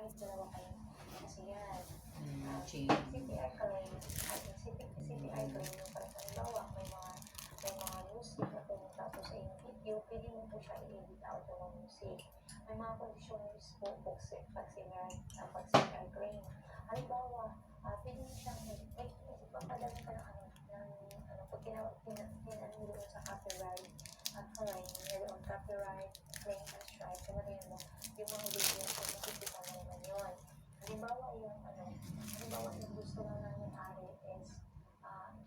strike, dalawa kayo. Kasi yan, Change. CPI claim, CPI claim yung parang halimbawa, may mga music na pumunta po sa inyong video, pwede mo po siya i-edit out yung mga music. May mga conditions po po pag CPI claim. Halimbawa, pwede mo siyang magpadala ka ng pag tinanong sa copyright, claim, mayroon copyright, claim and strike, kamarin mo, yung mga video ko, makikita mo naman yun. Halimbawa yung gusto lang ng may-ari is,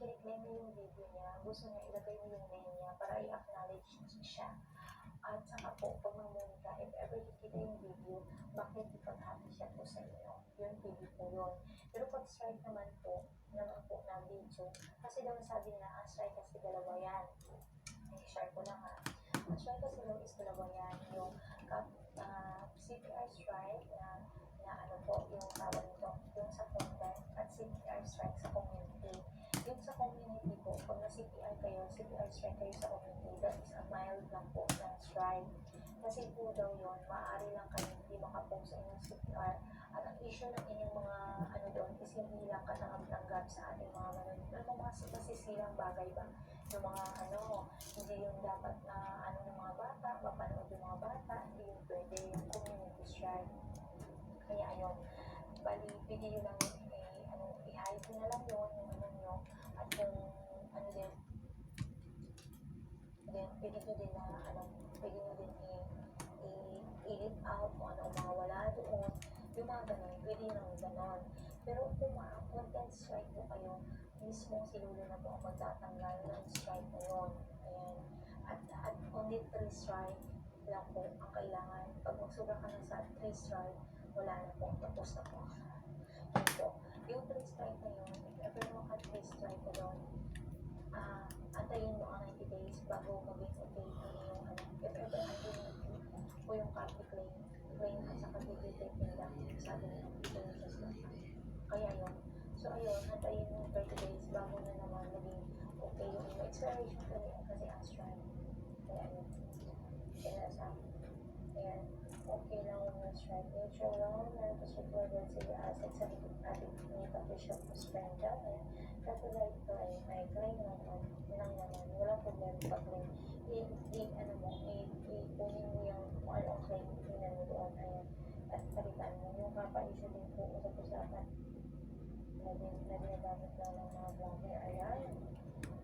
kiniklaim mo yung video niya, gusto niya ilagay mo yung name niya para i-acknowledge siya. At saka po, pag mamunta, if ever kikita yung video, bakit ipag-happy siya po sa inyo? Yun, pwede po yun. Pero pag strike naman po na video, kasi daw sabi nila, ang strike kasi dalawa yan. I-share ko lang ha. Ang strike kasi daw is dalawa yan. Yung CPI strike na ano po, yung tawag nito, yung sa content, at CPI strike sa community. Yung sa community po, pag na-CPI kayo, CPI strike kayo sa community, that is a mild lang po ng strike. Kasi po daw yun, maaari lang kayo hindi makapost sa inyong CPR. At ang issue ng inyong mga ano doon is hindi lang katanggap-tanggap sa ating mga masisirang bagay ba? Yung mga hindi yung dapat na ng mga bata, mapanood yung mga bata, hindi yung pwede yung community strike. Kaya ayun, bali, pwede nyo lang i-hide na lang yun, yung nyo, at yung din, pwede nyo din pwede nyo din i-edit out kung ano mawala doon, yung mga ganun, pwede nyo lang ganon. Pero kung content strike po kayo, mismo si Lulu na po ang magtatanggal ng strike na yun. Ayan. At only 3 strike lang po ang kailangan. Pag magsobra ka na sa 3 strike, wala na po, tapos na po. Yun po. Yung 3 strike na yun, if ever maka 3 strike ka doon, antayin mo ang 90 days bago maging okay yung if ever antayin mo yung copy claim at saka video tape nila, sabi nila, kaya yun. So ayun, antayin mo 30 days bago na naman maging okay yung expiration kasi ang strike. Kaya yun. Kaya ayan, okay lang yung strike. Nature lang, meron pa siya forward sa your assets sa ating may official spendal. Copyright claim, ay claim naman, lang naman, walang problema pag-claim. Ipunin mo yung ano claim, tingnan mo doon, ayan, at palitan mo. Yung kapa-issue din po sa usapan na dinagamit lang ng mga vlogger, ayan.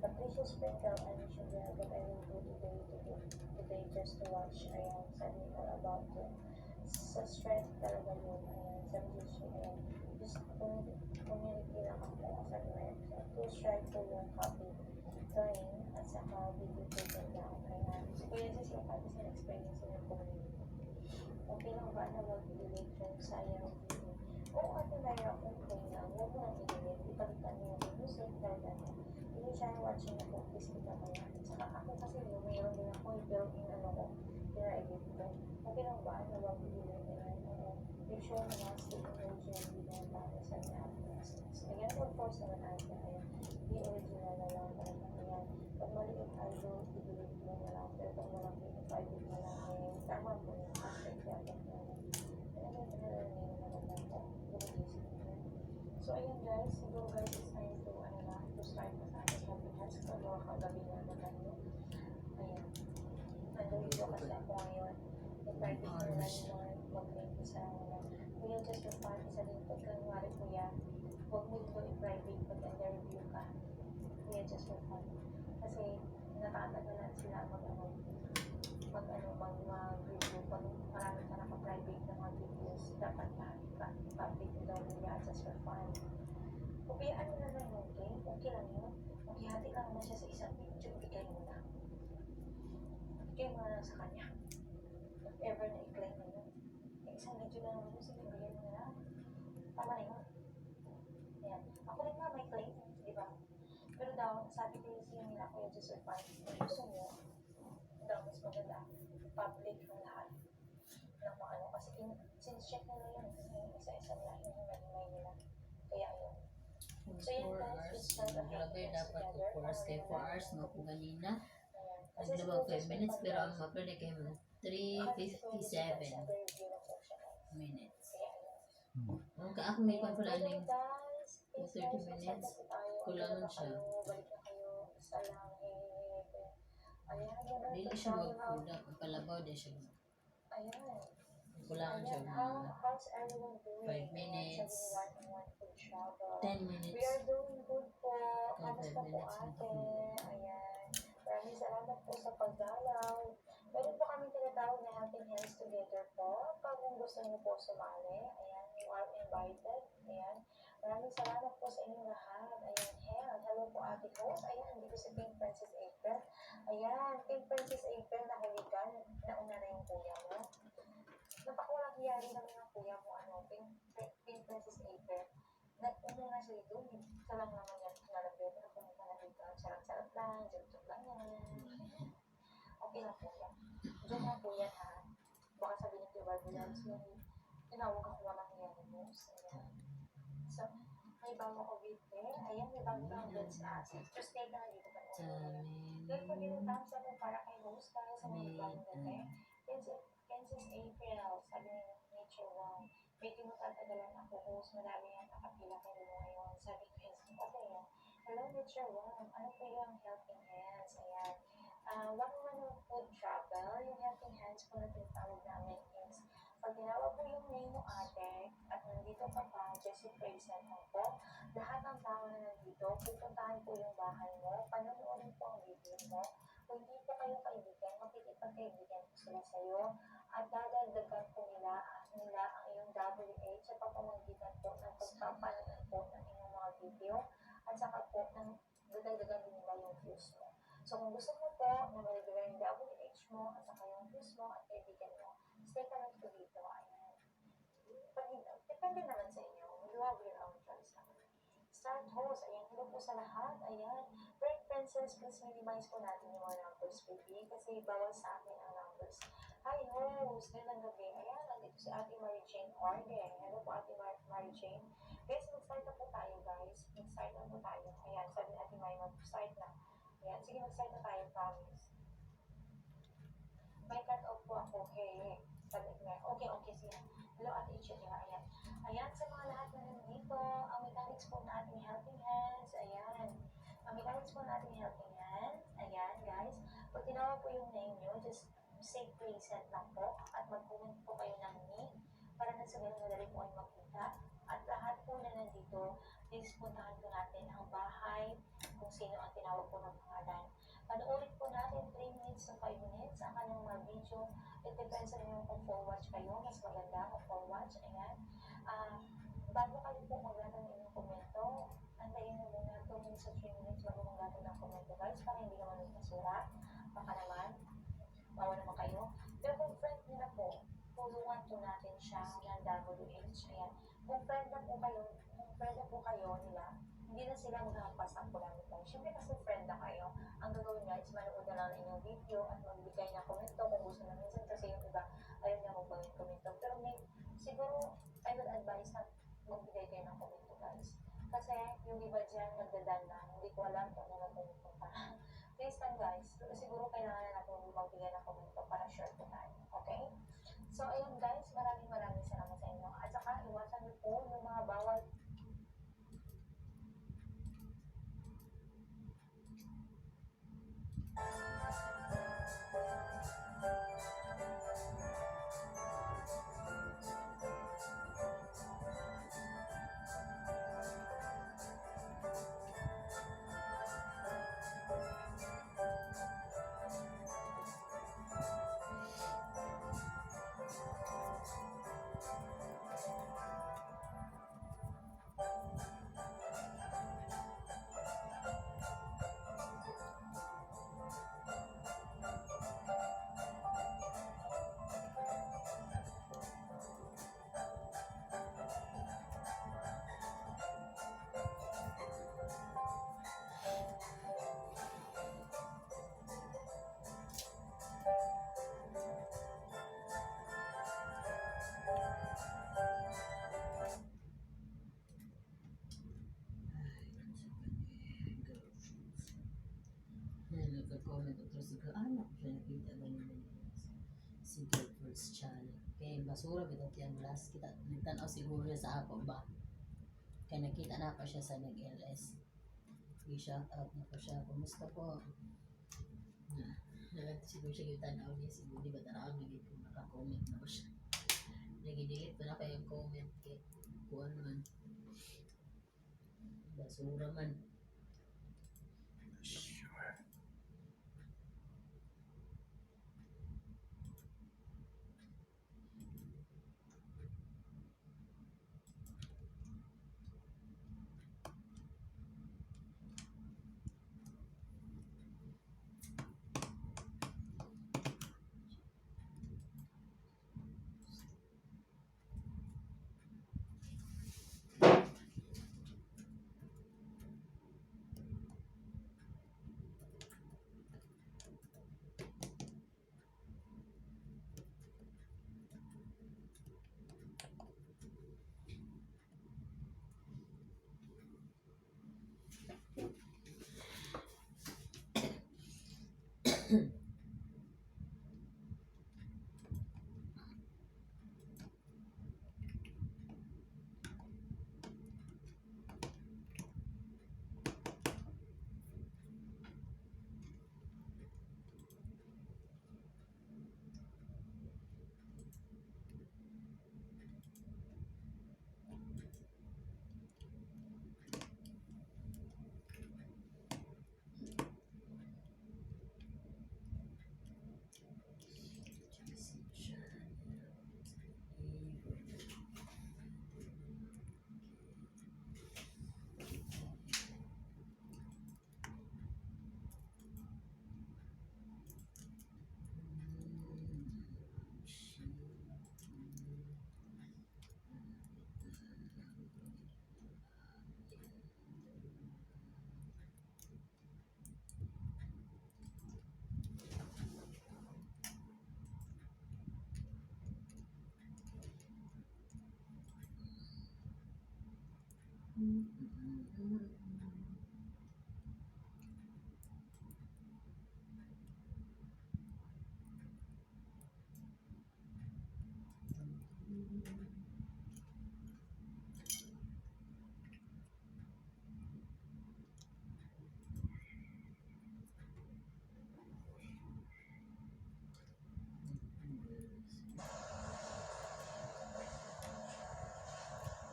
Patricia Sprinkle, I wish you well, but I will go today just to watch, ayan, sabi all about it. Sa strength talaga yun, ayan, sa issue, ayan. Just community lang ako, sabi mo yun. To strike po yung copy, claim, at saka video taken down, ayan. So, kaya yung copy sa experience ng community. Okay lang ba na mag-delete yung sayang video? Kung mayroon akong claim lang, huwag mo nang i-delete, ipalitan mo yung music, talaga na. Hindi siya watching na po, please kita mo yan. Saka ako kasi mayroon din ako, pero ko, pina-edit ko. Okay lang ba na wag i-delete yan? Make sure na mas original video na tayo sa na-access. Again, of course naman natin, ayan, hindi original na lang talaga. Ayan, pag maliit tayo, i-delete mo na lang. Pero pag malaki, i-private na lang. Ayan, tama po yung aspect natin. So, ayan guys, siguro guys, is time to start na sa ating podcast. Kagawa kagabi na naman yun. Ayan. Nandito kasi ako ngayon. I-private ko na yung mag-link sa kuya just for fun. Isa din po, kanwari kuya, huwag mo ito i-private pag under-review ka. Kuya just for fun. Kasi nakatagalan sila mag-review. Pag marami ka naka-private na mga videos, dapat public daw nila just for fun. Okay, ano na lang yung game? Okay lang yun. Okay, hati lang naman siya sa isang video. Ibigay mo na. Ibigay mo na lang sa kanya. If ever na i-claim na yun. Isang video na naman yun, sige, ibigay mo na. Tama na yun. Ayan. Ako rin nga may claim, di ba? Pero daw, sabi ko yung nila ko yung just for fun. Kung gusto mo, daw mas maganda. Public ang lahat. Ng mga kasi since check nila yun, isa-isa nila, hinimay nila. Kaya yun. So yun guys, we start the Vlogger dapat together. 4 hours kay 4 hours no kung ganina. Kasi Naglabag 5 minutes pero ang upload ay kayo 3:57 minutes. Ako may Ayan, by the way panpalaning guys, please 30 guys, mag-start na minutes. po tayo. Ano Kulangan ba siya. kayo? Balik na kayo. Isa lang. Ayan, ganun Dili po siya siya. magkulang. Ang kalabaw din siya. Ayan. Kulangan siya Ayan, mga how's everyone doing? 5 Ayan, sabi minutes, ni one food travel. 10 We minutes. are doing good po. Kaya 5 Kamusta po minutes na ate? ako. Ayan. Maraming salamat po sa pagdalaw. Meron po kami tinatawag na Helping Hands Together po. Pag kung gusto niyo po sumali, ayan, you are invited. Ayan. Maraming salamat po sa inyong lahat. Ayan, hello po ate host. Ayan, dito si Pink Princess April. Ayan, Pink Princess April, nahalikan. Nauna na yung kuya mo. Napakulang hiyari naman ng kuya mo, Pink Princess April. Nag-una nga siya dito, isa lang naman yan, nalabit, na pumunta na dito, sarap-sarap lang, joke-joke lang yan. Okay lang po yan. Joke lang po yan ha. Baka sabihin ng Barbulans, tinawag ako walang hiyari mo. Ayan. So, may bago ko video. Ayan, may bago kang dyan sa asin. Just stay ka na dito pa rin. Don't forget to thumbs up mo para kay host tayo sa mga bagong dati. Kansas April, sabi ni Nature One. Medyo matatagalan ako host. Marami yan nakapila kayo ngayon. Sabi ko, okay yan. Hello Nature One. Ano po yung helping hands? Ayan. One man food travel, yung helping hands po na tinatawag namin is pag tinawag po yung name mo ate at nandito ka pa, just present mo po. Lahat ng tao na nandito, pupuntahan po yung bahay mo, panonoodin po ang video mo. Kung hindi po kayo kaibigan, makikipagkaibigan po sila sa'yo at dadagdagan po nila ang iyong WH sa pamamagitan po ng pagpapanood po ng inyong mga video at saka po ng dadagdagan din nila yung views mo. So kung gusto mo po na malagyan yung WH mo at saka yung views mo at kaibigan mo, stay ka lang po dito. Ayan. Depende naman sa inyo. You have your own choice naman. Start host. Ayan. Hello po sa lahat. Ayan. Break Princess, please minimize po natin yung mga numbers, baby. Kasi bawal sa akin ang numbers. Hi, host. Gandang gabi. Ayan. Nandito si Ate Mary Jane Orde. Hello po, Ate Mary Jane. Guys, mag-start na po tayo, guys. Mag-start na po tayo. Ayan. Sabi ni Ate Mary, mag-start na. Ayan. Sige, mag-start na tayo, promise. May cut-off po ako. Hey. Sabi niya, okay, sige. Hello, Ate Ichira. Ayan. Ayan, sa mga lahat na nandito, ang mechanics po na ating helping hands. Ayan. Ang mechanics po na ating helping hands. Ayan, guys. Pag tinawag po yung name nyo, just say present lang po. At mag-comment po kayo ng name para na sa ganun madali po kayo makita. At lahat po na nandito, please puntahan po natin ang bahay kung sino ang tinawag po ng pangalan. Panoorin po natin 3 minutes to 5 minutes ang kanyang mga video. It depends sa inyo kung full watch kayo. Mas maganda kung full watch. Ayan. Bago kayo po maglatag ng inyong komento, antayin mo muna 2 minutes to 3 minutes bago maglatag ng komento, guys, para hindi naman magkasura. Baka naman, bawa naman kayo. Pero kung friend nila po, tulungan po natin siya ng WH. Ayan. Kung friend na po kayo nila, hindi na sila maghahampas ng kulang po. Siyempre kasi friend na kayo. Ang gagawin guys, manood na lang ng inyong video at magbigay ng komento kung gusto na minsan kasi yung iba ayaw niya magbigay komento. Pero siguro, I would advise na magbigay kayo ng komento guys. Kasi yung iba dyan nagdadan na, hindi ko alam kung ano pumunta. Please lang guys, siguro kailangan na natin magbigay ng komento para sure po tayo. Okay? So ayun guys, maraming salamat sa inyo. At saka iwasan niyo po yung mga bawal Nagka-comment ako sa anak ko siya nakita ganyan si girlfriend. Sports channel. Kaya basura bitot yung last kita nagtanaw siguro siya sa ako ba. Kaya nakita na ako siya sa nag-LS. I-shout out na ko siya. Kumusta po? Siguro siya yung tanaw niya. Siguro di ba tanaw niya dito naka-comment na ko siya. Nag-delete ko na kayo yung comment kay kuwan man. Basura man.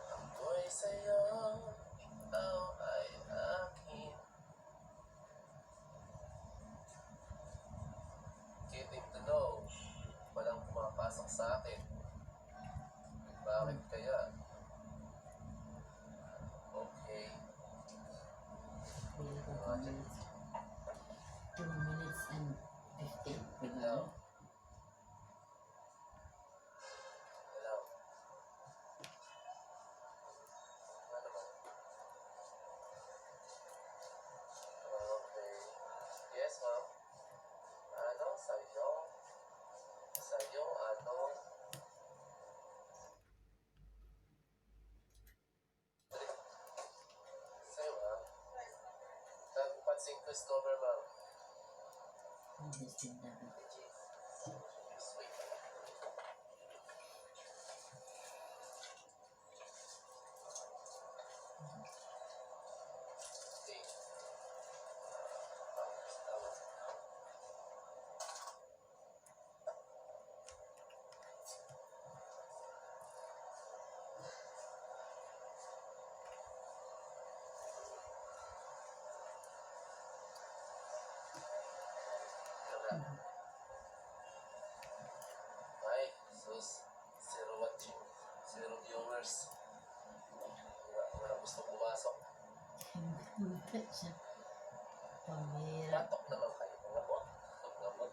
Ako'y sa'yo, ikaw ay akin. Getting to know, walang pumapasok sa akin. Bakit kaya? Okay. Wala pa 2 minutes. 2 minutes and 15. Hello. Hello. Ano ba? Okay. Yes, ma'am. Ano? Sa'yo? Sa'yo, ano? Sa'yo, ma'am. Pansin Christopher, ma'am. Interesting dapat. Sweet. Okay. Tama. Ay, sus. Zero watching. Zero viewers. Wala gusto pumasok. Wala siya. Pambira. Patok naman kayo. Mga bot. Mga bot.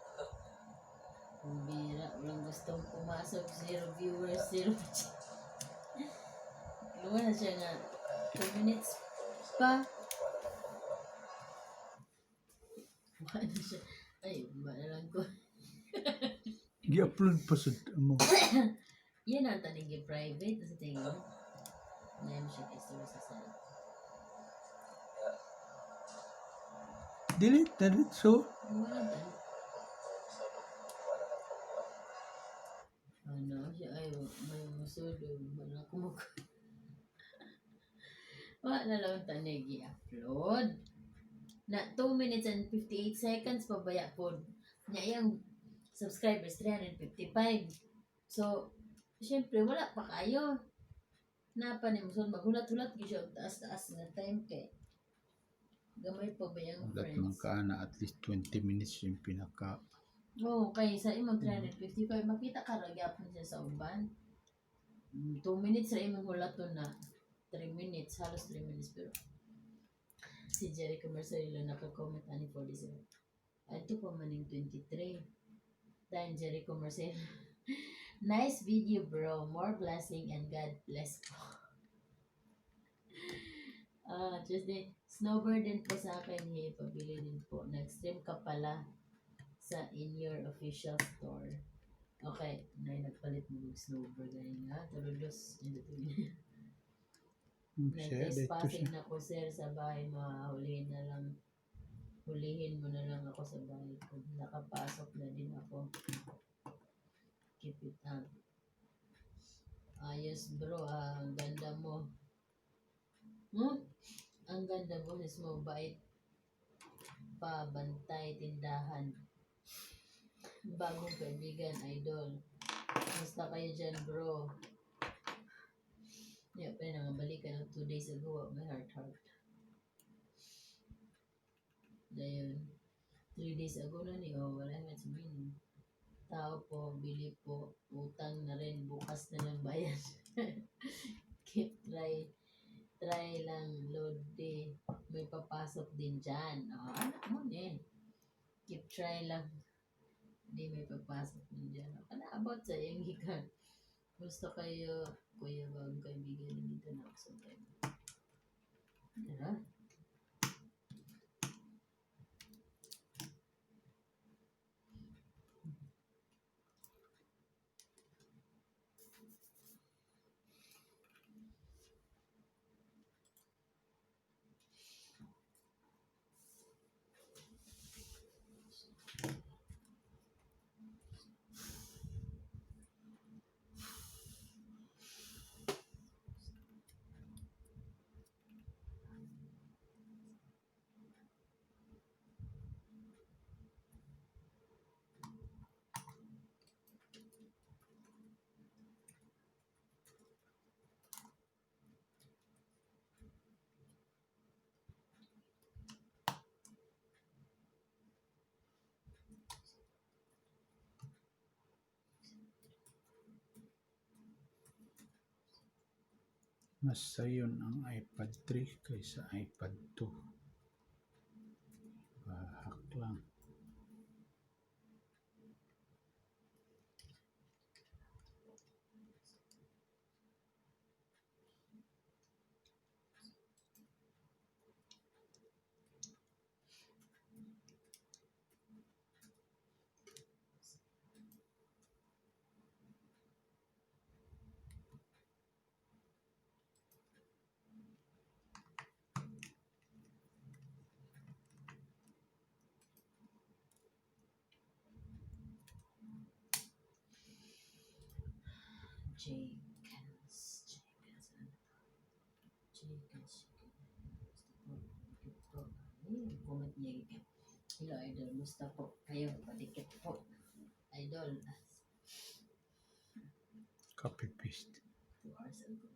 Pambira. Walang gustong pumasok. 0 viewers. 0 Luwa na siya nga. 2 minutes pa. Wala na siya. Ay, ba na lang ko. Gi-upload pa sa mo. Yan ang tanig private sa tingin mo. Ngayon siya kay sa side. Delete so Ang wala tayo. Usod, wala ko mag... Wala na lang tanig i-upload. Na 2 minutes and 58 seconds pa baya po. Nya yung subscribers 355. So, syempre wala pa kayo. Napa ni Muson maghulat-hulat gyud siya og taas-taas nga time kay gamay pa ba yung Dat man friends. ka na at least 20 minutes yung pinaka Oo, kay sa imong 355 makita ka ra gyapon siya sa uban. 2 minutes ra imong hulaton na 3 minutes, halos 3 minutes pero si Jericho Marcelino naka-comment ani 47. Adto pa maning 23. Dahil Jericho Marcelino. Nice video bro. More blessing and God bless po. Tuesday. Snowbird din po sa akin. Hey, pabili din po. Nag-stream ka pala sa in your official store. Okay. Nagpalit mo ng snowbird. Ganyan nga. Tarulos. siya Nag-test dito passing siya. na ko sir sa bahay. Mahulihin na lang. Hulihin mo na lang ako sa bahay ko. Nakapasok na din ako. Keep it up. Ayos bro, ang ganda mo. Ang ganda mo, sis mo, bait pa, bantay, tindahan. Bagong kaibigan, idol. Basta kayo dyan bro. Yeah, pero nangabalikan ng 2 days ago, may heart. Dahil 3 days ago na ni, wala nga sabihin. Tao po, bili po, utang na rin, bukas na lang bayan. Keep try lang, load day. May papasok din dyan. Anak mo din. Keep try lang. Hindi may papasok din dyan. Ano about sa iyong hikan? Gusto kayo, kuya bagong kaibigan dito na ako sa time. Diba? Mas sayon ang iPad 3 kaysa iPad 2. Bahak lang. Comment niya ikan. Hello idol, musta po? Kayo, padikit po. Idol, Copy paste. 2 hours ago.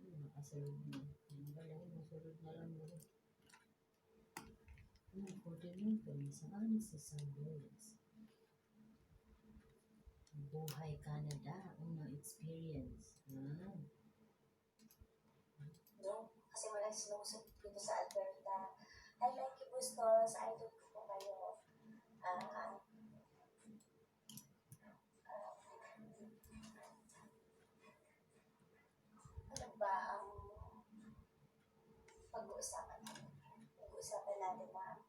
Nakasunod na. Ano ba lang, nasunod na lang mo. Coordinate kami saan sa Sundays. Buhay Canada, unang experience. No? Kasi wala sinusunod dito sa Alberta. I like you, Bustos. Idol ko po kayo. Ano ba ang pag-uusapan natin? Pag-uusapan natin na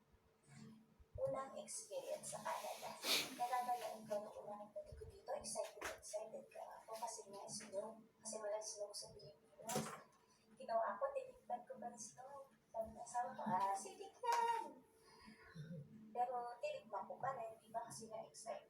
unang experience sa Canada. Kailangan na ikaw na unang nagpunta ko dito. Excited ka ako kasi nga snow. Kasi wala snow sa Pilipinas. Ginawa ko, tinikman ko ba ng snow? Sabi na asawa ko, sige yan! Pero tinikman ko pa rin, di ba? Kasi nga excited